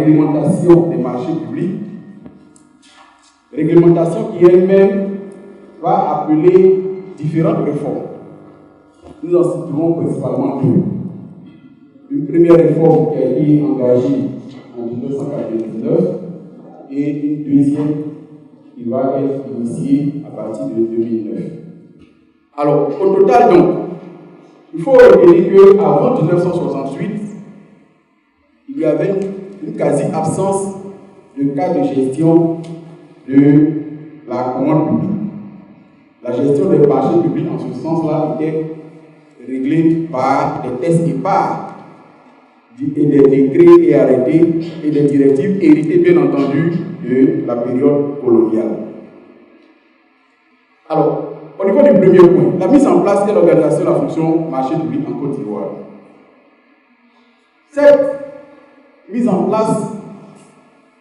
réglementation des marchés publics, réglementation qui elle-même va appeler différentes réformes. Nous en citerons principalement deux. Une première réforme qui a été engagée en 1999 et une deuxième qui va être initiée à partir de 2009. Alors, au total, donc, il faut retenir qu'avant 1968, il y avait une quasi-absence de cas de gestion de la commande publique. La gestion des marchés publics, en ce sens-là, était réglée par des tests épars et des décrets et arrêtés et des directives héritées, bien entendu, de la période coloniale. Alors, au niveau du premier point, la mise en place et l'organisation de la fonction marché public en Côte d'Ivoire. Cette mise en place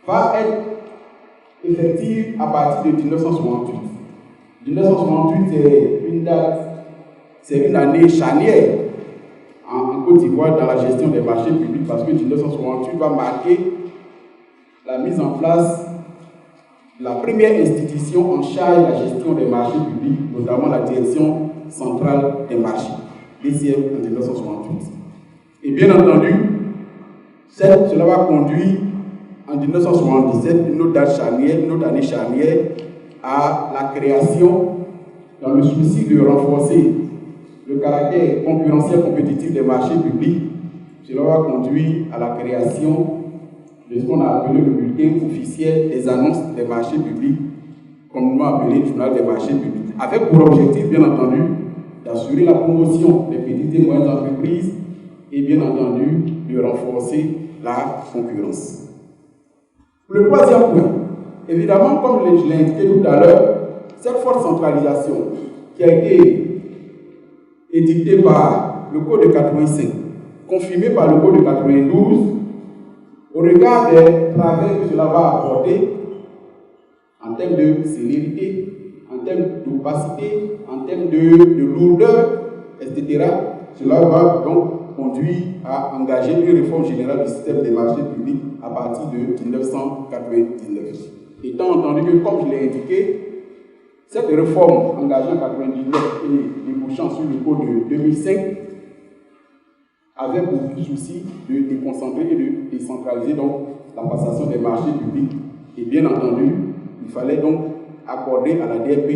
va être effective à partir de 1968. 1968, c'est une date, c'est une année charnière en Côte d'Ivoire dans la gestion des marchés publics parce que 1968 va marquer la mise en place de la première institution en charge de la gestion des marchés publics, notamment la Direction centrale des marchés, DCM en 1968. Et bien entendu, cela va conduire en 1977, une autre année charnière, à la création, dans le souci de renforcer le caractère concurrentiel compétitif des marchés publics. Cela va conduire à la création de ce qu'on a appelé le bulletin officiel des annonces des marchés publics, communément appelé journal des marchés publics, avec pour objectif, bien entendu, d'assurer la promotion des petites et moyennes entreprises et bien entendu de renforcer la concurrence. Le troisième point, évidemment, comme je l'ai indiqué tout à l'heure, cette forte centralisation qui a été édictée par le Code de 85, confirmée par le Code de 92, au regard des travers que cela va apporter en termes de célérité, en termes d'opacité, en termes de lourdeur, etc., cela va donc conduire à engager une réforme générale du système des marchés publics à partir de 1999. Étant entendu que, comme je l'ai indiqué, cette réforme engagée en 1999 et débouchant sur le code de 2005 avait pour souci de déconcentrer et de décentraliser donc la passation des marchés publics. Et bien entendu, il fallait donc accorder à la DRP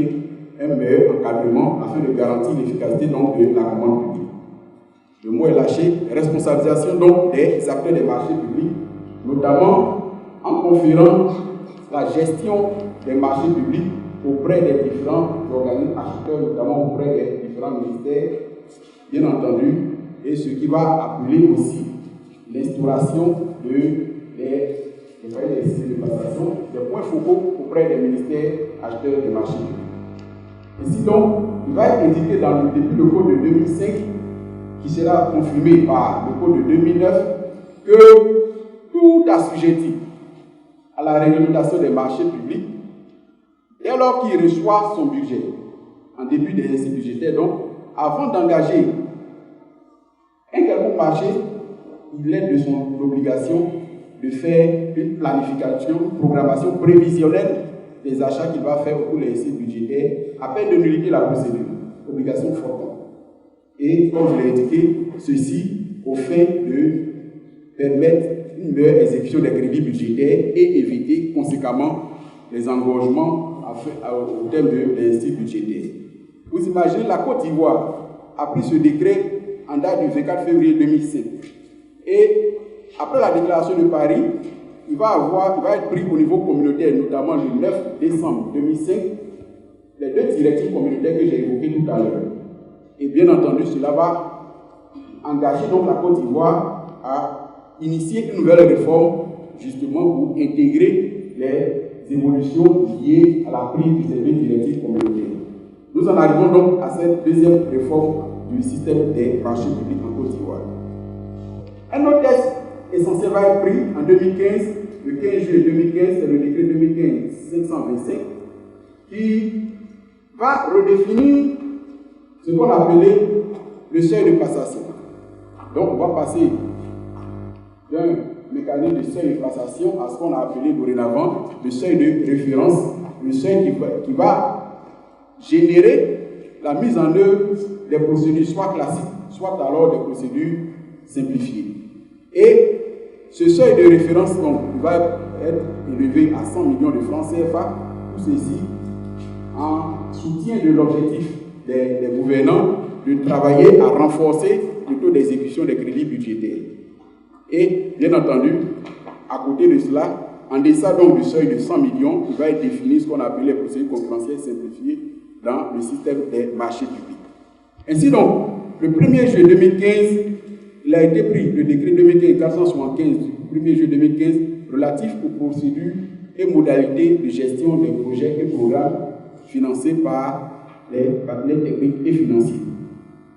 un meilleur encadrement afin de garantir l'efficacité donc de la commande publique. Le mot est lâché, responsabilisation donc des acteurs des marchés publics, notamment en conférant la gestion des marchés publics auprès des différents organismes acheteurs, notamment auprès des différents ministères, bien entendu, et ce qui va appeler aussi l'instauration des points focaux auprès des ministères acheteurs des marchés publics. Ainsi donc, il va être indiqué depuis le code de 2005, qui sera confirmé par le code de 2009, que tout assujetti à la réglementation des marchés publics, dès lors qu'il reçoit son budget, en début d'exercice budgétaire, donc, avant d'engager un quelconque marché, il est de son obligation de faire une planification, une programmation prévisionnelle des achats qu'il va faire au cours de l'exercice budgétaire, afin de nullifier la procédure, obligation forte. Et comme je l'ai indiqué, ceci au fait de permettre une meilleure exécution des crédits budgétaires et éviter conséquemment les engorgements au terme de l'exercice budgétaire. Vous imaginez, la Côte d'Ivoire a pris ce décret en date du 24 février 2005. Et après la déclaration de Paris, il va être pris au niveau communautaire, notamment le 9 décembre 2005, les deux directives communautaires que j'ai évoquées tout à l'heure. Et bien entendu, cela va engager donc la Côte d'Ivoire à initier une nouvelle réforme, justement pour intégrer les évolutions liées à la prise de ces deux directives communautaires. Nous en arrivons donc à cette deuxième réforme du système des marchés publics en Côte d'Ivoire. Un autre texte essentiel va être pris en 2015, le 15 juillet 2015, c'est le décret 2015-525, qui va redéfinir ce qu'on appelait le seuil de passation. Donc, on va passer d'un mécanisme décaler le seuil de passation à ce qu'on a appelé dorénavant le seuil de référence, le seuil qui va générer la mise en œuvre des procédures soit classiques, soit alors des procédures simplifiées. Et ce seuil de référence donc, va être élevé à 100 millions de francs CFA, tout ceci en soutien de l'objectif des gouvernants de travailler à renforcer le taux d'exécution des crédits budgétaires. Et bien entendu, à côté de cela, en deçà donc du seuil de 100 millions, il va être défini ce qu'on appelle les procédures concurrentielles simplifiées dans le système des marchés publics. Ainsi donc, le 1er juillet 2015, il a été pris le décret 2015-475 du 1er juillet 2015 relatif aux procédures et modalités de gestion des projets et programmes financés par les partenaires techniques et financiers,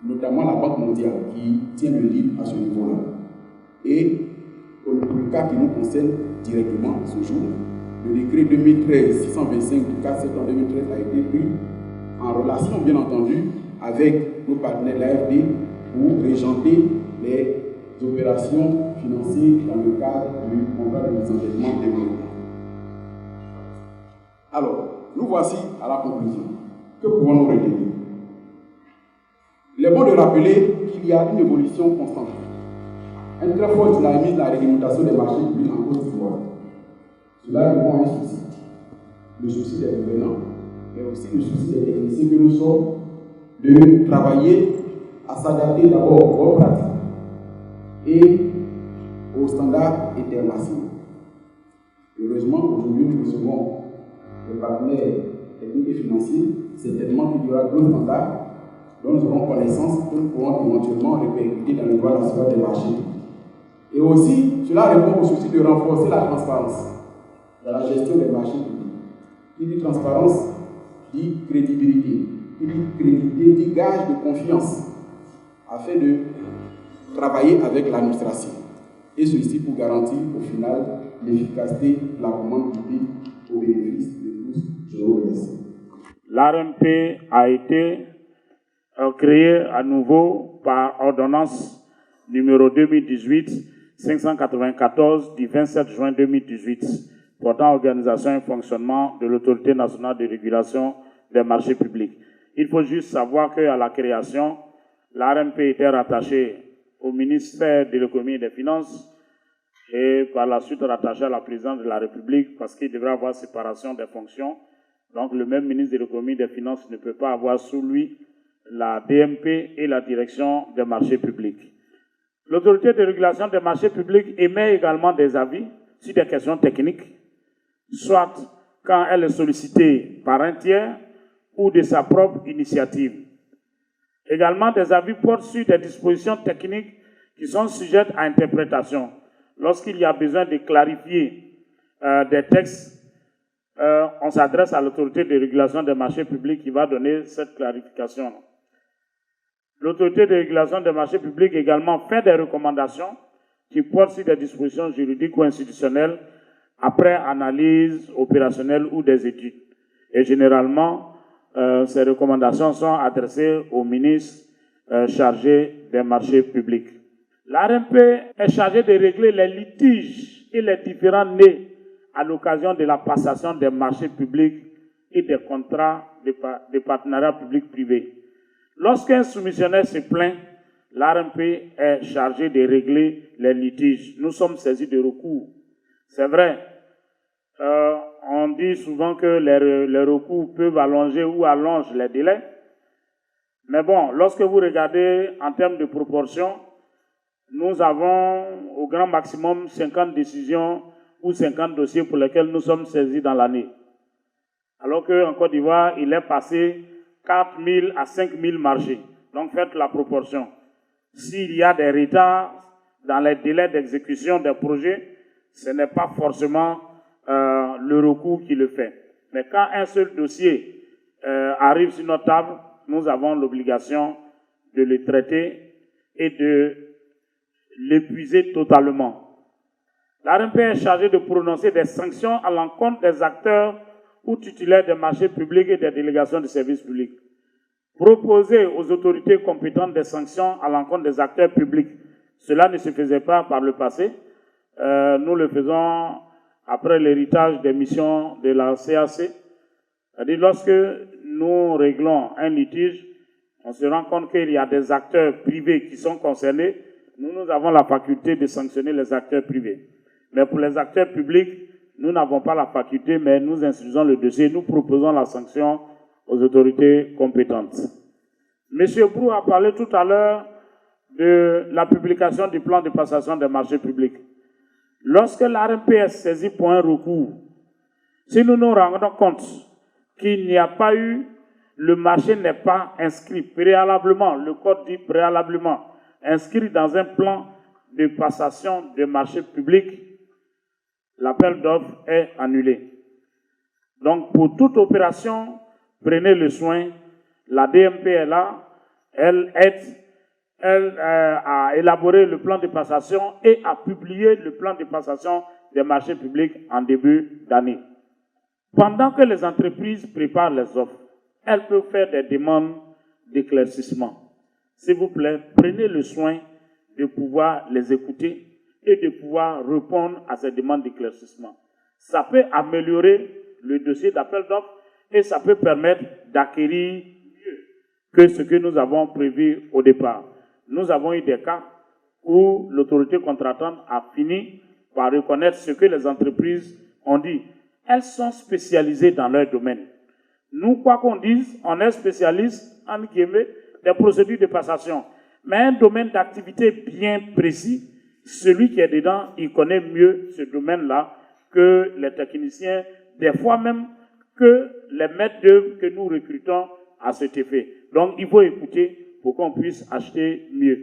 notamment la Banque mondiale qui tient le lead à ce niveau-là. Et pour le cas qui nous concerne directement ce jour, le décret 2013-625 du 4 septembre 2013 a été pris en relation, bien entendu, avec nos partenaires l'AFD pour régenter les opérations financées dans le cadre du contrat de désendettement développement. Alors, nous voici à la conclusion. Que pouvons-nous retenir? Il est bon de rappeler qu'il y a une évolution constante, un très fort dynamisme dans la réglementation des marchés publics en Côte d'Ivoire. Cela répond à un souci, le souci des gouvernants, mais aussi le souci des techniciens que nous sommes, de travailler à s'adapter d'abord aux pratiques et aux standards internationaux. Heureusement, aujourd'hui, nous recevons les partenaires techniques et financiers, certainement qu'il y aura d'autres standards dont nous aurons connaissance que nous pourrons éventuellement répercuter dans le droit national des marchés. Et aussi, cela répond au souci de renforcer la transparence dans la gestion des marchés publics. Qui dit transparence dit crédibilité. Qui dit crédibilité dit gage de confiance afin de travailler avec l'administration. Et ceci pour garantir au final l'efficacité de la commande publique au bénéfice de tous. Je vous remercie. L'ARMP a été créé à nouveau par ordonnance numéro 2018-594 du 27 juin 2018 portant organisation et fonctionnement de l'Autorité nationale de régulation des marchés publics. Il faut juste savoir qu'à la création, l'ARMP était rattachée au ministère de l'économie et des finances et par la suite rattachée à la présidence de la République parce qu'il devrait avoir séparation des fonctions. Donc le même ministre de l'économie et des finances ne peut pas avoir sous lui la DMP et la direction des marchés publics. L'autorité de régulation des marchés publics émet également des avis sur des questions techniques, soit quand elle est sollicitée par un tiers ou de sa propre initiative. Également, des avis portent sur des dispositions techniques qui sont sujettes à interprétation. Lorsqu'il y a besoin de clarifier des textes, on s'adresse à l'autorité de régulation des marchés publics qui va donner cette clarification. L'autorité de régulation des marchés publics également fait des recommandations qui portent sur des dispositions juridiques ou institutionnelles après analyse opérationnelle ou des études. Et généralement, ces recommandations sont adressées au ministre chargé des marchés publics. L'ARMP est chargée de régler les litiges et les différends nés à l'occasion de la passation des marchés publics et des contrats de partenariat public-privé. Lorsqu'un soumissionnaire se plaint, l'ARMP est chargé de régler les litiges. Nous sommes saisis de recours. C'est vrai, on dit souvent que les recours peuvent allonger ou allongent les délais. Mais bon, lorsque vous regardez en termes de proportion, nous avons au grand maximum 50 décisions ou 50 dossiers pour lesquels nous sommes saisis dans l'année. Alors qu'en Côte d'Ivoire, il est passé 4 000 à 5 000 marchés. Donc faites la proportion. S'il y a des retards dans les délais d'exécution des projets, ce n'est pas forcément le recours qui le fait. Mais quand un seul dossier arrive sur notre table, nous avons l'obligation de le traiter et de l'épuiser totalement. L'ARMP est chargée de prononcer des sanctions à l'encontre des acteurs ou titulaires des marchés publics et des délégations de services publics. Proposer aux autorités compétentes des sanctions à l'encontre des acteurs publics, cela ne se faisait pas par le passé. nous le faisons après l'héritage des missions de la CAC. C'est-à-dire, lorsque nous réglons un litige, on se rend compte qu'il y a des acteurs privés qui sont concernés. Nous avons la faculté de sanctionner les acteurs privés. Mais pour les acteurs publics, nous n'avons pas la faculté, mais nous instruisons le dossier, nous proposons la sanction aux autorités compétentes. Monsieur Brou a parlé tout à l'heure de la publication du plan de passation des marchés publics. Lorsque l'ARMP est saisie pour un recours, si nous nous rendons compte qu'il n'y a pas eu, le marché n'est pas inscrit préalablement, le code dit préalablement, inscrit dans un plan de passation des marchés publics, l'appel d'offres est annulé. Donc, pour toute opération, prenez le soin, la DMP est là, elle aide à élaborer le plan de passation et à publier le plan de passation des marchés publics en début d'année. Pendant que les entreprises préparent les offres, elles peuvent faire des demandes d'éclaircissement. S'il vous plaît, prenez le soin de pouvoir les écouter et de pouvoir répondre à ces demandes d'éclaircissement. Ça peut améliorer le dossier d'appel d'offres et ça peut permettre d'acquérir mieux que ce que nous avons prévu au départ. Nous avons eu des cas où l'autorité contractante a fini par reconnaître ce que les entreprises ont dit. Elles sont spécialisées dans leur domaine. Nous, quoi qu'on dise, on est spécialiste, en guillemets, des procédures de passation. Mais un domaine d'activité bien précis, celui qui est dedans, il connaît mieux ce domaine-là que les techniciens, des fois même que les maîtres d'œuvre que nous recrutons à cet effet. Donc, il faut écouter pour qu'on puisse acheter mieux.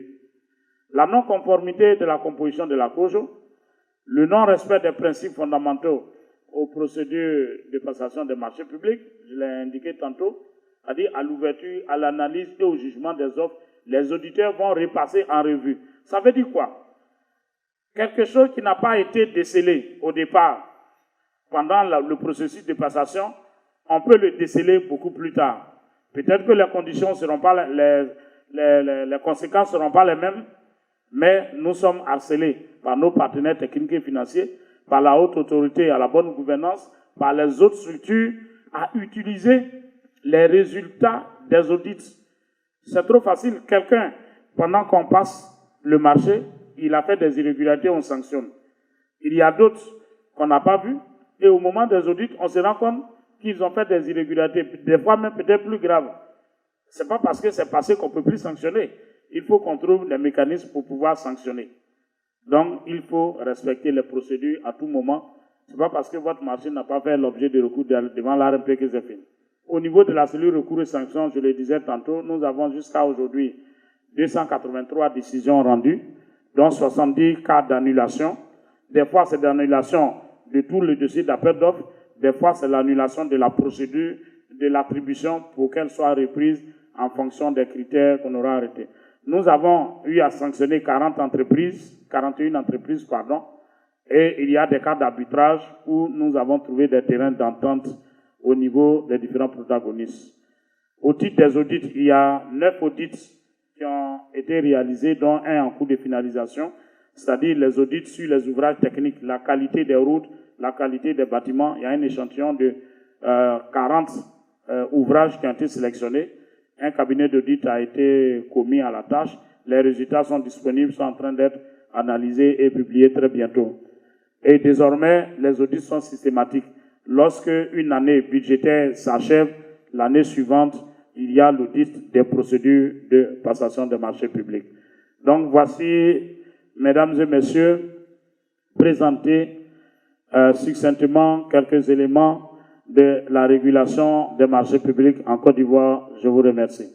La non-conformité de la composition de la COJO, le non-respect des principes fondamentaux aux procédures de passation des marchés publics, je l'ai indiqué tantôt, c'est-à-dire à l'ouverture, à l'analyse et au jugement des offres, les auditeurs vont repasser en revue. Ça veut dire quoi? Quelque chose qui n'a pas été décelé au départ, pendant le processus de passation, on peut le déceler beaucoup plus tard. Peut-être que les conditions seront pas les conséquences ne seront pas les mêmes, mais nous sommes harcelés par nos partenaires techniques et financiers, par la haute autorité à la bonne gouvernance, par les autres structures, à utiliser les résultats des audits. C'est trop facile. Quelqu'un, pendant qu'on passe le marché, il a fait des irrégularités, on sanctionne. Il y a d'autres qu'on n'a pas vues, et au moment des audits, on se rend compte qu'ils ont fait des irrégularités, des fois même peut-être plus graves. C'est pas parce que c'est passé qu'on peut plus sanctionner. Il faut qu'on trouve des mécanismes pour pouvoir sanctionner. Donc, il faut respecter les procédures à tout moment. C'est pas parce que votre marché n'a pas fait l'objet de recours devant l'ARMP que c'est fini. Au niveau de la cellule recours et sanctions, je le disais tantôt, nous avons jusqu'à aujourd'hui 283 décisions rendues, dont 70 cas d'annulation. Des fois, c'est d'annulation de tout le dossier d'appel d'offres. Des fois, c'est l'annulation de la procédure de l'attribution pour qu'elle soit reprise en fonction des critères qu'on aura arrêtés. Nous avons eu à sanctionner 41 entreprises, et il y a des cas d'arbitrage où nous avons trouvé des terrains d'entente au niveau des différents protagonistes. Au titre des audits, il y a 9 audits qui ont été réalisés, dont un en cours de finalisation, c'est-à-dire les audits sur les ouvrages techniques, la qualité des routes, la qualité des bâtiments. Il y a un échantillon de 40 ouvrages qui ont été sélectionnés. Un cabinet d'audit a été commis à la tâche. Les résultats sont disponibles, sont en train d'être analysés et publiés très bientôt. Et désormais, les audits sont systématiques. Lorsque une année budgétaire s'achève, l'année suivante, il y a l'audit des procédures de passation des marchés publics. Donc voici, mesdames et messieurs, présenter succinctement quelques éléments de la régulation des marchés publics en Côte d'Ivoire. Je vous remercie.